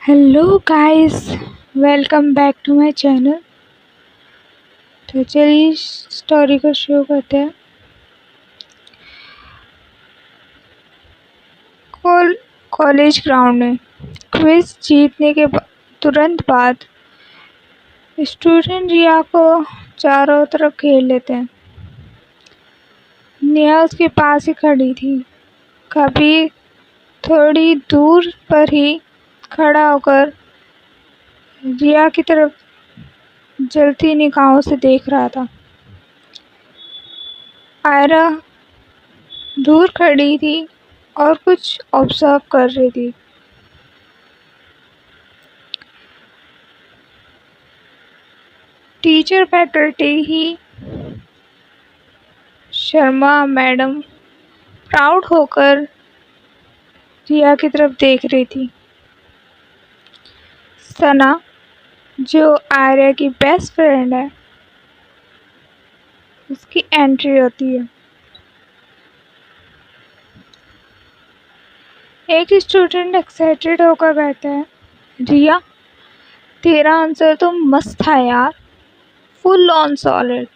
Hello guys, welcome back to my channel. तो चलिए story को शुरू करते हैं। कॉलेज ग्राउंड में क्विज जीतने के तुरंत बाद स्टूडेंट रिया को चारों तरफ घेर लेते हैं। नेहा उसके पास ही खड़ी थी। कबीर थोड़ी दूर पर ही खड़ा होकर रिया की तरफ जलती निगाहों से देख रहा था। आयरा दूर खड़ी थी और कुछ ऑब्जर्व कर रही थी। टीचर फैकल्टी ही शर्मा मैडम प्राउड होकर रिया की तरफ देख रही थी। सना, जो आर्या की बेस्ट फ्रेंड है, उसकी एंट्री होती है। एक स्टूडेंट एक्साइटेड होकर कहता है, रिया तेरा आंसर तो मस्त था यार, फुल ऑन सॉलिड।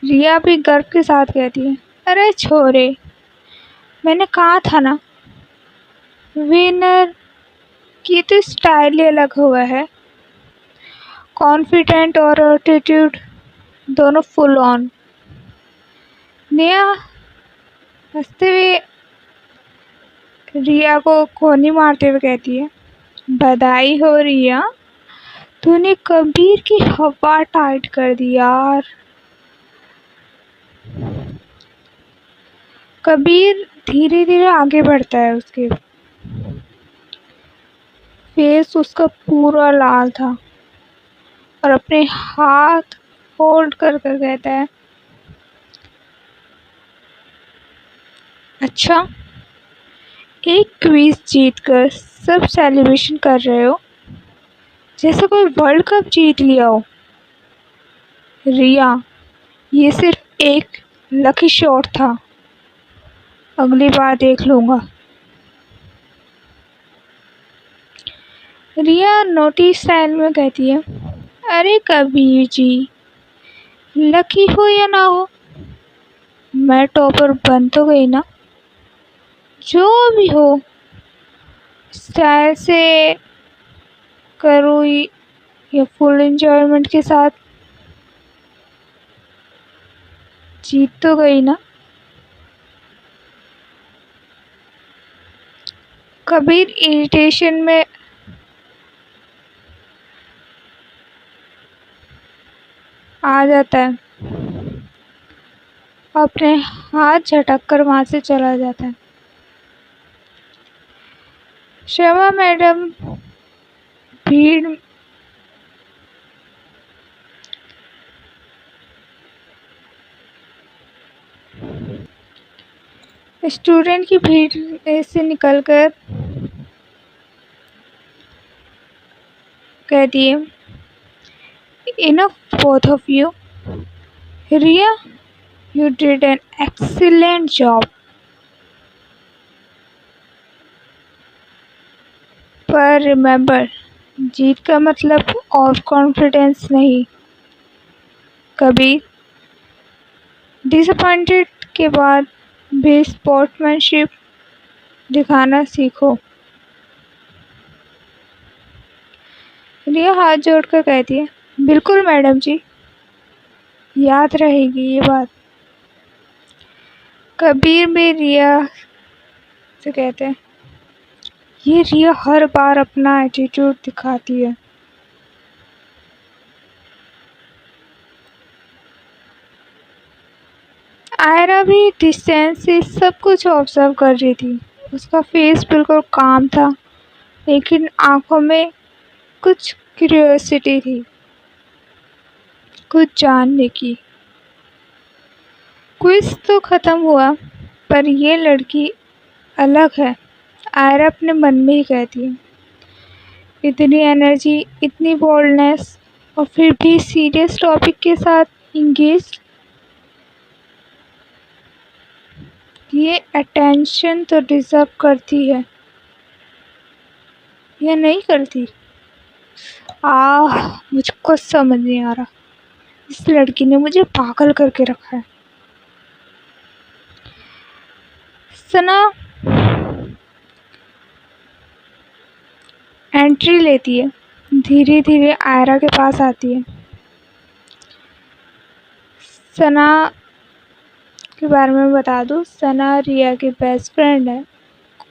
रिया भी गर्व के साथ कहती है, अरे छोरे, मैंने कहा था ना, विनर की तो स्टाइल ही अलग हुआ है। कॉन्फिडेंट और एटीट्यूड दोनों फुल ऑन। नेहा हंसते हुए रिया को कोनी मारते हुए कहती है, बधाई हो रिया, तूने कबीर की हवा टाइट कर दी यार। कबीर धीरे धीरे आगे बढ़ता है। उसके फेस उसका पूरा लाल था और अपने हाथ होल्ड कर कर कहता है, अच्छा, एक क्विज जीतकर सब सेलिब्रेशन कर रहे हो जैसे कोई वर्ल्ड कप जीत लिया हो। रिया, ये सिर्फ एक लकी शॉट था, अगली बार देख लूंगा। रिया नोटिस स्टाइल में कहती है, अरे कबीर जी, लकी हो या ना हो, मैं टॉपर बन तो गई ना। जो भी हो, स्टाइल से करूँ या फुल एंजॉयमेंट के साथ, जीत तो गई ना। कबीर इरिटेशन में आ जाता है, अपने हाथ झटक कर वहां से चला जाता है। शर्मा मैडम भीड़ स्टूडेंट की भीड़ से निकलकर कहती है, enough both of you. Riya, you did an excellent job, पर रिमेंबर, जीत का मतलब ऑफ कॉन्फिडेंस नहीं। कबीर, डिसअपॉइंटेड के बाद भी स्पोर्ट्समैनशिप दिखाना सीखो। रिया हाथ जोड़कर कहती है, बिल्कुल मैडम जी, याद रहेगी ये बात। कबीर भी रिया से कहते हैं, ये रिया हर बार अपना एटीट्यूड दिखाती है। आयरा भी डिस्टेंस से सब कुछ ऑब्जर्व कर रही थी। उसका फेस बिल्कुल काम था, लेकिन आंखों में कुछ क्यूरियोसिटी थी, कुछ जानने की। क्विज तो खत्म हुआ, पर ये लड़की अलग है, आयरा अपने मन में ही कहती है। इतनी एनर्जी, इतनी बोल्डनेस, और फिर भी सीरियस टॉपिक के साथ इंगेज। ये अटेंशन तो डिजर्व करती है। या नहीं करती? मुझको समझ नहीं आ रहा, इस लड़की ने मुझे पागल करके रखा है। सना एंट्री लेती है, धीरे धीरे आयरा के पास आती है। सना के बारे में बता दूँ, सना रिया की बेस्ट फ्रेंड है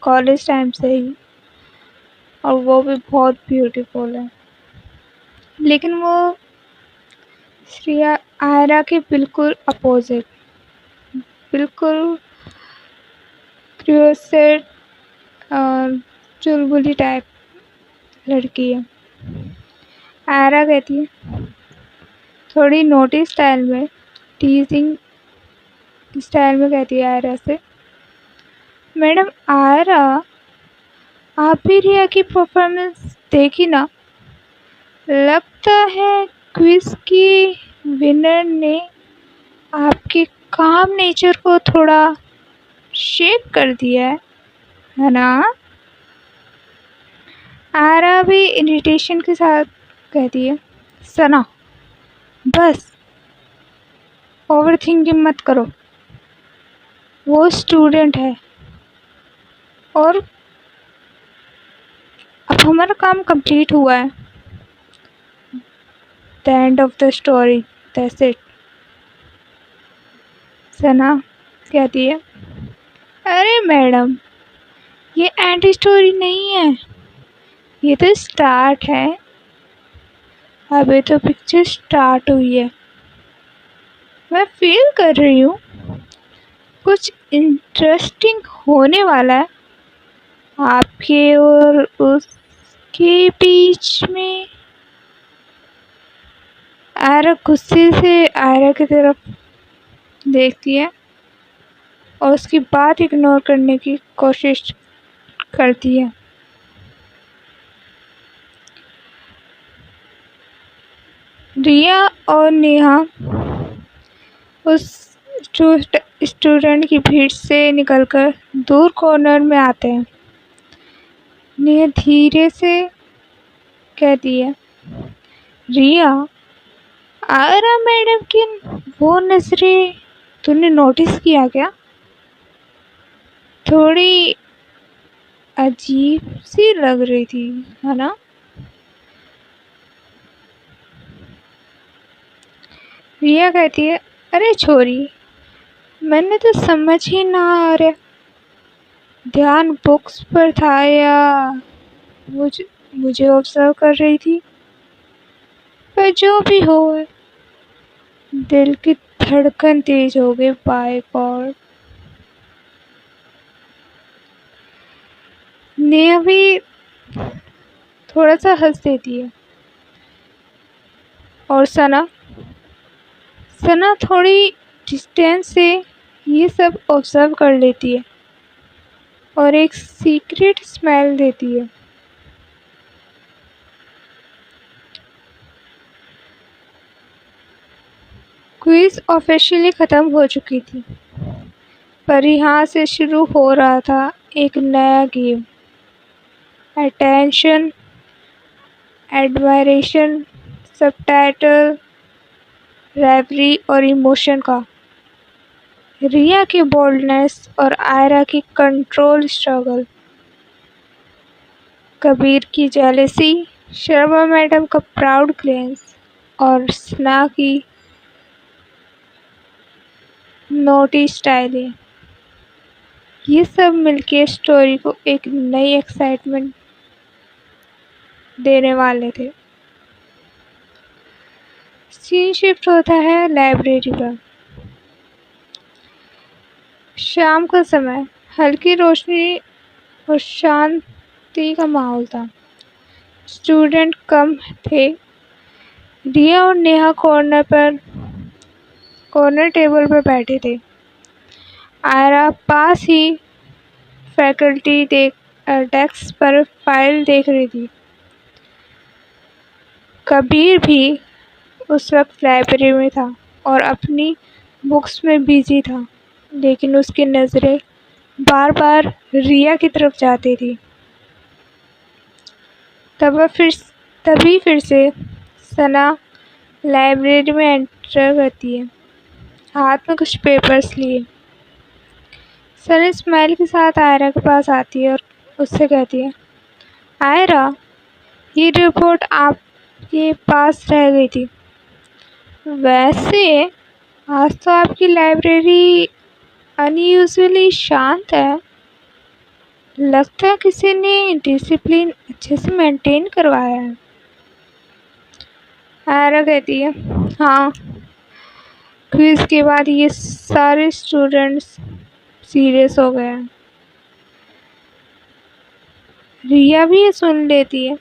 कॉलेज टाइम से ही, और वो भी बहुत ब्यूटीफुल है। लेकिन वो रिया आयरा के बिल्कुल अपोजिट, बिल्कुल क्यूसेट और चुलबुली टाइप लड़की है। आयरा कहती है, थोड़ी नोटी स्टाइल में, टीजिंग स्टाइल में कहती है आयरा से, मैडम आयरा, आप भी रिया की परफॉर्मेंस देखी ना? लगता है क्विज की विनर ने आपके काम नेचर को थोड़ा शेक कर दिया है ना? आयरा भी इरिटेशन के साथ कहती है, सना बस ओवर थिंकिंग मत करो, वो स्टूडेंट है और अब हमारा काम कंप्लीट हुआ है। The end of the story, that's it. Sana कहती है, अरे मैडम, ये एंड स्टोरी नहीं है, ये तो स्टार्ट है, अभी तो पिक्चर स्टार्ट हुई है। मैं फील कर रही हूँ कुछ इंटरेस्टिंग होने वाला है आपके और उसके बीच में। आयरा गुस्से से आयरा की तरफ देखती है और उसकी बात इग्नोर करने की कोशिश करती है। रिया और नेहा उस स्टूडेंट की भीड़ से निकलकर दूर कॉर्नर में आते हैं। नेहा धीरे से कहती है, रिया, आयरा मैडम की वो नजरें तूने नोटिस किया क्या? थोड़ी अजीब सी लग रही थी, है ना? रिया कहती है, अरे छोरी, मैंने तो समझ ही ना आ रहा, ध्यान बुक्स पर था या मुझे ऑब्जर्व कर रही थी। पर जो भी हो, दिल की धड़कन तेज हो गई, बाय गॉड। नेहा भी थोड़ा सा हंस देती है और सना थोड़ी डिस्टेंस से ये सब ऑब्जर्व कर लेती है और एक सीक्रेट स्मेल देती है। क्विज ऑफिशियली ख़त्म हो चुकी थी, पर यहाँ से शुरू हो रहा था एक नया गेम। अटेंशन, एडमायरेशन, सबटाइटल, रेवरी और इमोशन का। रिया की बोल्डनेस और आयरा की कंट्रोल स्ट्रगल, कबीर की जेलेसी, शर्मा मैडम का प्राउड ग्लेंस और सना की नोटी स्टाइलिंग, ये सब मिलके स्टोरी को एक नई एक्साइटमेंट देने वाले थे। सीन शिफ्ट होता है लाइब्रेरी पर। शाम का समय, हल्की रोशनी और शांति का माहौल था। स्टूडेंट कम थे। रिया और नेहा कॉर्नर टेबल पर बैठे थे। आयरा पास ही फैकल्टी डेस्क पर फाइल देख रही थी। कबीर भी उस वक्त लाइब्रेरी में था और अपनी बुक्स में बिजी था, लेकिन उसकी नज़रें बार बार रिया की तरफ जाती थी। तभी फिर से सना लाइब्रेरी में एंटर करती है, हाथ में कुछ पेपर्स लिए। सना स्माइल के साथ आयरा के पास आती है और उससे कहती है, आयरा, ये रिपोर्ट आपके पास रह गई थी। वैसे आज तो आपकी लाइब्रेरी अनयूजुअली शांत है। लगता है किसी ने डिसिप्लिन अच्छे से मेंटेन करवाया है। आयरा कहती है, हाँ, क्विज के बाद ये सारे स्टूडेंट्स सीरियस हो गए हैं। रिया भी ये सुन लेती है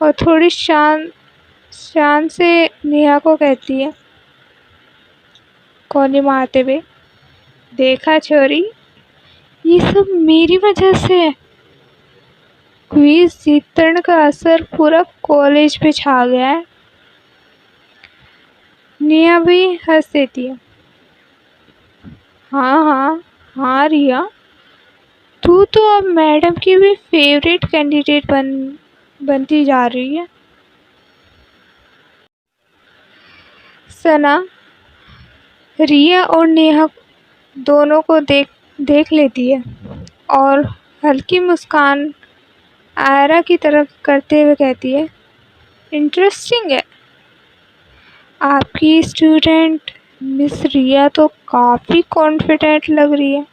और थोड़ी शान से नेहा को कहती है, कोने मारते हुए, देखा छोरी, ये सब मेरी वजह से है। क्विज जीतने का असर पूरा कॉलेज पे छा गया है। नेहा भी हंस देती है, हाँ हाँ हाँ रिया, तू तो अब मैडम की भी फेवरेट कैंडिडेट बनती जा रही है। सना रिया और नेहा दोनों को देख लेती है और हल्की मुस्कान आयरा की तरफ करते हुए कहती है, इंटरेस्टिंग है। आपकी स्टूडेंट मिस रिया तो काफ़ी कॉन्फिडेंट लग रही है।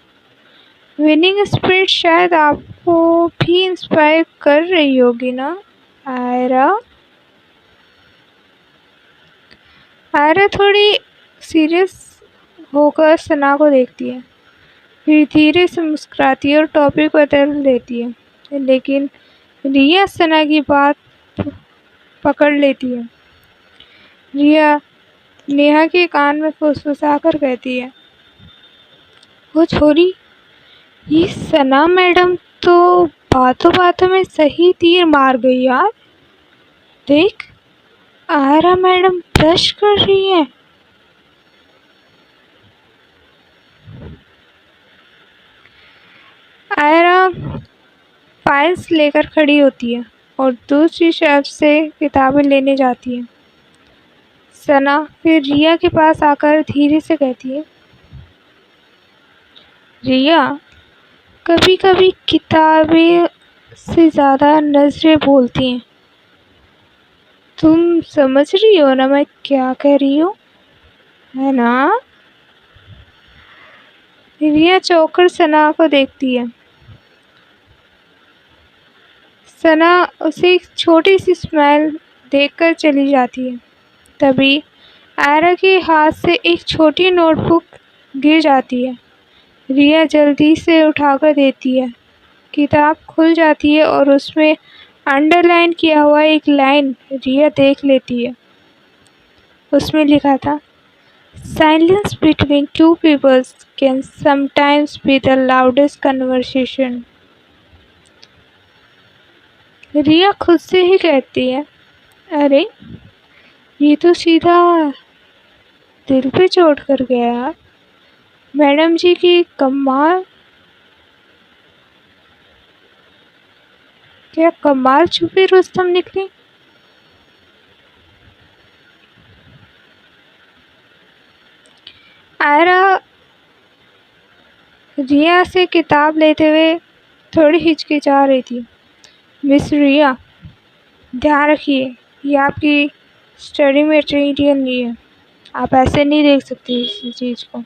विनिंग स्पिरिट शायद आपको भी इंस्पायर कर रही होगी ना आयरा? आयरा थोड़ी सीरियस होकर सना को देखती है, फिर धीरे से मुस्कुराती है और टॉपिक बदल देती है, लेकिन रिया सना की बात पकड़ लेती है। रिया नेहा के कान में फुसफुसाकर कहती है, वो छोरी, ये सना मैडम तो बातों बातों में सही तीर मार गई यार। देख, आयरा मैडम ब्रश कर रही है। आयरा फाइल्स लेकर खड़ी होती है और दूसरी शेल्फ से किताबें लेने जाती है। सना फिर रिया के पास आकर धीरे से कहती है, रिया, कभी कभी किताबें से ज़्यादा नज़रें बोलती हैं। तुम समझ रही हो ना मैं क्या कह रही हूँ, है ना? रिया चौंककर सना को देखती है। सना उसे एक छोटी सी स्माइल देकर चली जाती है। तभी आयरा के हाथ से एक छोटी नोटबुक गिर जाती है। रिया जल्दी से उठाकर देती है। किताब खुल जाती है और उसमें अंडरलाइन किया हुआ एक लाइन रिया देख लेती है। उसमें लिखा था, silence between two peoples can sometimes be the loudest conversation. Riya खुद से ही कहती है, अरे ये तो सीधा दिल पे चोट कर गया यार। मैडम जी की कमाल, क्या कमाल छुपी रुस्तम निकली। आयरा रिया से किताब लेते हुए थोड़ी हिचकिचा रही थी। मिस रिया, ध्यान रखिए, ये आपकी स्टडी मटेरियल नहीं है। आप ऐसे नहीं देख सकती इस चीज़ को।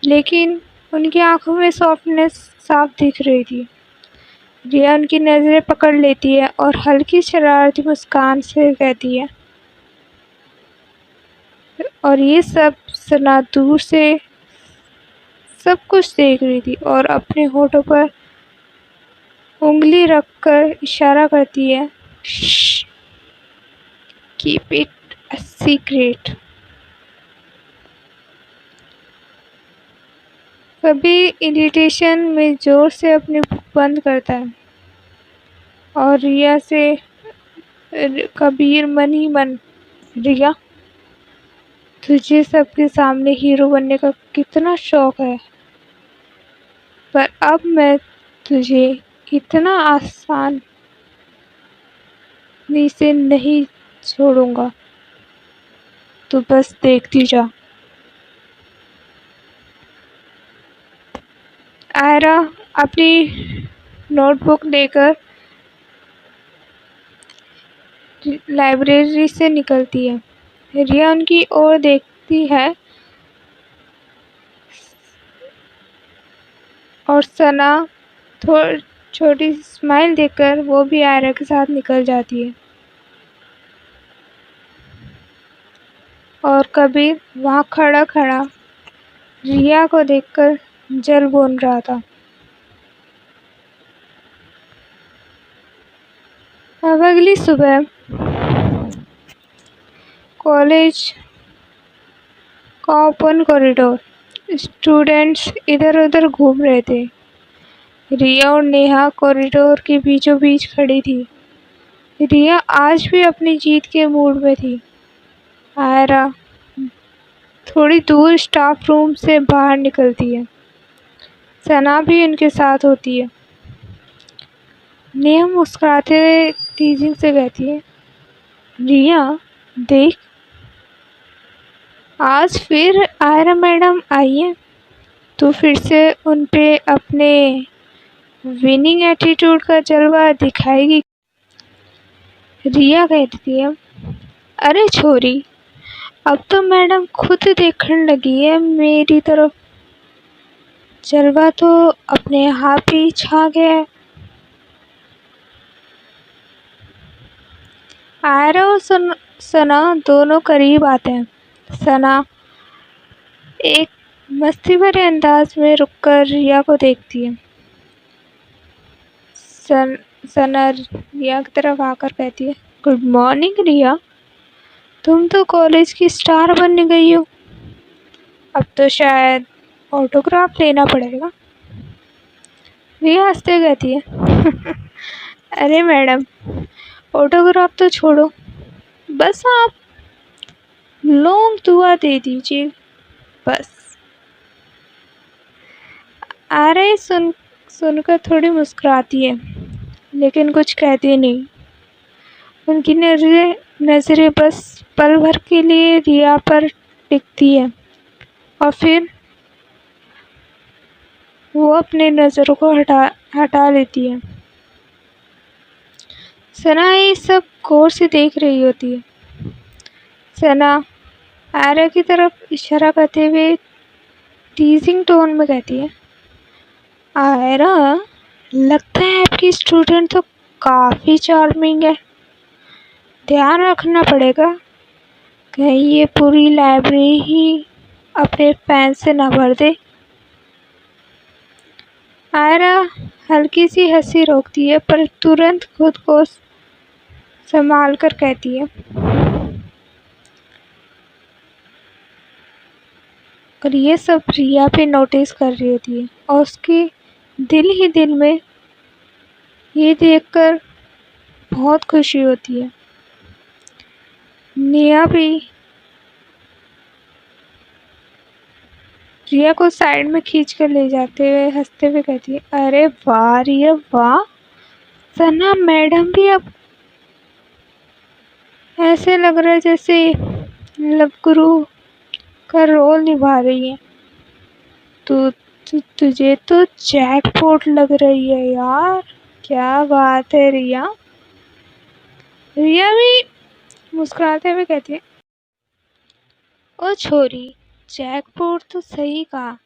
लेकिन उनकी आंखों में सॉफ्टनेस साफ दिख रही थी। रिया उनकी नज़रें पकड़ लेती है और हल्की शरारती मुस्कान से कहती है, और ये सब सना दूर से सब कुछ देख रही थी और अपने होठों पर उंगली रखकर इशारा करती है, कीप इट अ सीक्रेट। कभी इरिटेशन में जोर से अपनी बुक बंद करता है और रिया से कबीर मन ही मन, रिया, तुझे सबके सामने हीरो बनने का कितना शौक है, पर अब मैं तुझे इतना आसानी से नहीं छोड़ूंगा, तू बस देखती जा। आयरा अपनी नोटबुक लेकर लाइब्रेरी से निकलती है। रिया उनकी ओर देखती है और सना थोड़ी छोटी सी स्माइल देकर वो भी आयरा के साथ निकल जाती है। और कबीर वहाँ खड़ा खड़ा रिया को देखकर जल बोल रहा था। अब अगली सुबह कॉलेज का ओपन कॉरिडोर, स्टूडेंट्स इधर उधर घूम रहे थे। रिया और नेहा कॉरिडोर के बीचों बीच खड़ी थी। रिया आज भी अपनी जीत के मूड में थी। आयरा थोड़ी दूर स्टाफ रूम से बाहर निकलती है। सना भी उनके साथ होती है। नेहा मुस्कुराते हुए टीजिंग से कहती है, रिया देख, आज फिर आयरा मैडम आई है। तू फिर से उन पे अपने विनिंग एटीट्यूड का जलवा दिखाएगी। रिया कहती है, अरे छोरी, अब तो मैडम खुद देखने लगी है मेरी तरफ। जलवा तो अपने आप ही छा गया है। आयरा और सना दोनों करीब आते हैं। सना एक मस्ती भरे अंदाज में रुककर रिया को देखती है। सना रिया की तरफ आकर कहती है, गुड मॉर्निंग रिया, तुम तो कॉलेज की स्टार बनने गई हो। अब तो शायद ऑटोग्राफ लेना पड़ेगा। रिया हंसते कहती है, अरे मैडम, ऑटोग्राफ तो छोड़ो, बस आप लॉन्ग दुआ दे दीजिए बस। आरए सुनकर थोड़ी मुस्कुराती है, लेकिन कुछ कहती नहीं। उनकी नजरें बस पल भर के लिए रिया पर टिकती है और फिर वो अपने नजरों को हटा लेती है। सना ये सब गौर से देख रही होती है। सना आयरा की तरफ इशारा करते हुए टीजिंग टोन में कहती है, आयरा, लगता है आपकी स्टूडेंट तो काफ़ी चार्मिंग है। ध्यान रखना पड़ेगा कहीं ये पूरी लाइब्रेरी ही अपने फैन से न भर दे। आयरा हल्की सी हंसी रोकती है पर तुरंत खुद को संभाल कर कहती है, और ये सब रिया पे नोटिस कर रही होती है और उसके दिल ही दिल में ये देखकर बहुत खुशी होती है। नेहा भी रिया को साइड में खींच कर ले जाते हुए हंसते हुए कहती है, अरे वाह रिया वाह, सना मैडम भी अब ऐसे लग रहा है जैसे लव गुरु का रोल निभा रही है। तुझे तो जैकपॉट लग रही है यार, क्या बात है रिया। रिया भी मुस्कुराते हुए कहती है, ओ छोरी, जैकपॉट तो सही कहा,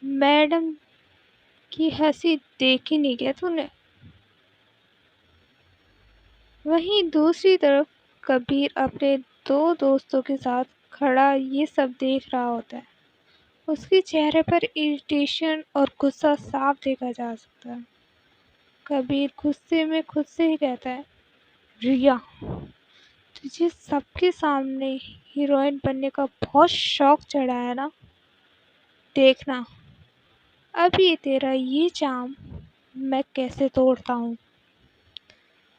मैडम की हंसी देखी नहीं क्या तूने। वहीं दूसरी तरफ कबीर अपने दो दोस्तों के साथ खड़ा ये सब देख रहा होता है। उसके चेहरे पर इरिटेशन और गुस्सा साफ देखा जा सकता है। कबीर गुस्से में खुद से ही कहता है, रिया, तुझे सबके सामने हीरोइन बनने का बहुत शौक चढ़ा है ना। देखना अब ये तेरा ये चाम मैं कैसे तोड़ता हूँ।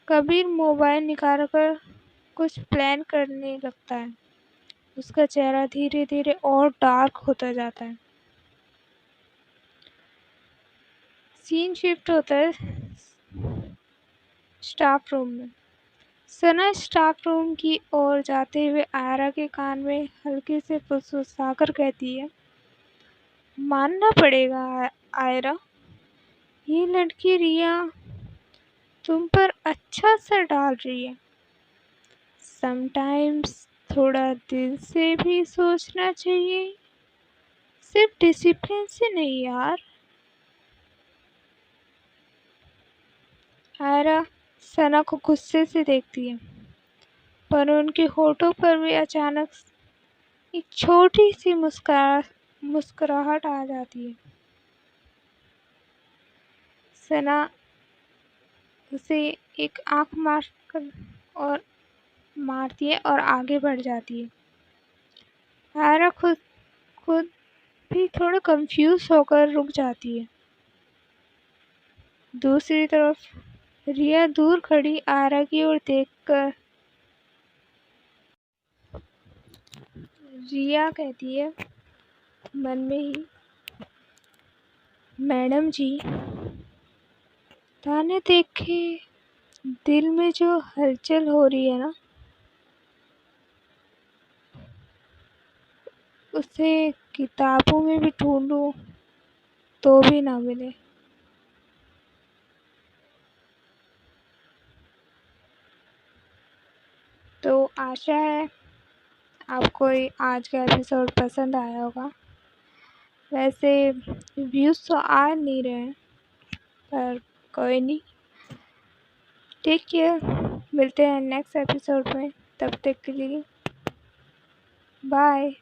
कबीर मोबाइल निकाल कर कुछ प्लान करने लगता है। उसका चेहरा धीरे धीरे और डार्क होता जाता है। सीन शिफ्ट होता है स्टाफ रूम में। सना स्टाफ रूम की ओर जाते हुए आयरा के कान में हल्के से फुसफुसाकर कहती है, मानना पड़ेगा आयरा, ये लड़की रिया तुम पर अच्छा असर डाल रही है। समटाइम्स थोड़ा दिल से भी सोचना चाहिए, सिर्फ डिसिप्लिन से नहीं यार। आयरा सना को गुस्से से देखती है, पर उनके होठों पर भी अचानक एक छोटी सी मुस्कुराहट आ जाती है। सना उसे एक आंख मारती है और आगे बढ़ जाती है। आयरा खुद खुद भी थोड़ा कंफ्यूज होकर रुक जाती है। दूसरी तरफ रिया दूर खड़ी आयरा की ओर देखकर रिया कहती है मन में ही, मैडम जी, ताने देख के दिल में जो हलचल हो रही है ना, उसे किताबों में भी ढूंढूं तो भी ना मिले। तो आशा है आपको आज का एपिसोड पसंद आया होगा। वैसे व्यूज़ तो आ नहीं रहे हैं, पर कोई नहीं, टेक केयर। मिलते हैं नेक्स्ट एपिसोड में, तब तक के लिए बाय।